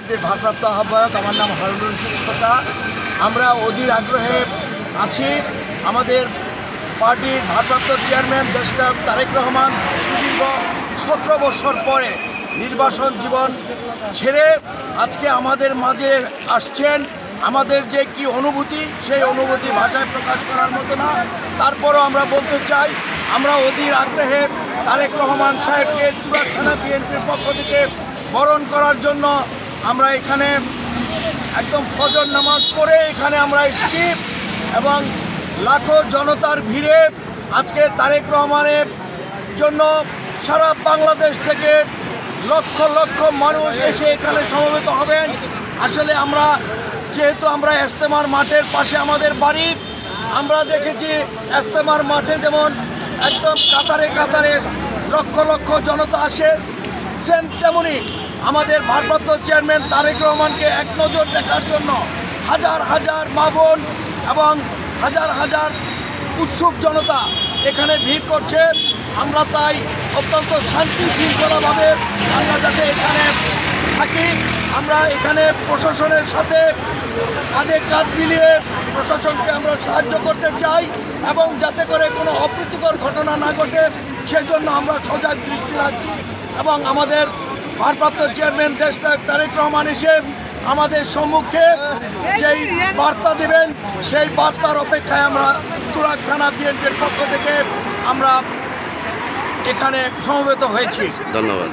বিএনপির ভারপ্রাপ্ত আহ্বায়ক। আমার নাম হারুনুর রশিদ খোকা। আমরা অধীর আগ্রহে আছি। আমাদের পার্টির ভারপ্রাপ্ত চেয়ারম্যান দেশনায়ক তারেক রহমান সুদীর্ঘ 17 বছর পরে নির্বাসন জীবন ছেড়ে আজকে আমাদের মাঝে আসছেন। আমাদের যে কি অনুভূতি, সেই অনুভূতি ভাষায় প্রকাশ করার মতো না। তারপরও আমরা বলতে চাই, আমরা অধীর আগ্রহে তারেক রহমান সাহেবকে তুরাগ থানা বিএনপির পক্ষ থেকে বরণ করার জন্য আমরা এখানে একদম ফজর নামাজ পড়ে এখানে আমরা এসেছি এবং লাখো জনতার ভিড়ে আজকে তারেক রহমানের জন্য সারা বাংলাদেশ থেকে লক্ষ লক্ষ মানুষ এসে এখানে সমবেত হবেন। আসলে যেহেতু আমরা ইজতেমার মাঠের পাশে আমাদের বাড়ি, আমরা দেখেছি ইজতেমার মাঠে যেমন একদম কাতারে কাতারে লক্ষ লক্ষ জনতা আসে, সেম তেমনই আমাদের ভারপ্রাপ্ত চেয়ারম্যান তারেক রহমানকে এক নজর দেখার জন্য হাজার হাজার মা বোন এবং হাজার হাজার উৎসুক জনতা এখানে ভিড় করছে। আমরা তাই অত্যন্ত শান্তি শৃঙ্খলাভাবে আমরা যাতে এখানে থাকি, আমরা এখানে প্রশাসনের সাথে কাঁধে কাঁধ মিলিয়ে প্রশাসনকে আমরা সাহায্য করতে চাই এবং যাতে করে কোনো অপ্রীতিকর ঘটনা না ঘটে সেজন্য আমরা সজাগ দৃষ্টি রাখছি। এবং আমাদের ভারপ্রাপ্ত চেয়ারম্যান দেশনায়ক তারেক রহমান এসে আমাদের সম্মুখে যেই বার্তা দেবেন সেই বার্তার অপেক্ষায় আমরা তুরাগ থানা বিএনপির পক্ষ থেকে আমরা এখানে সমবেত হয়েছি। ধন্যবাদ।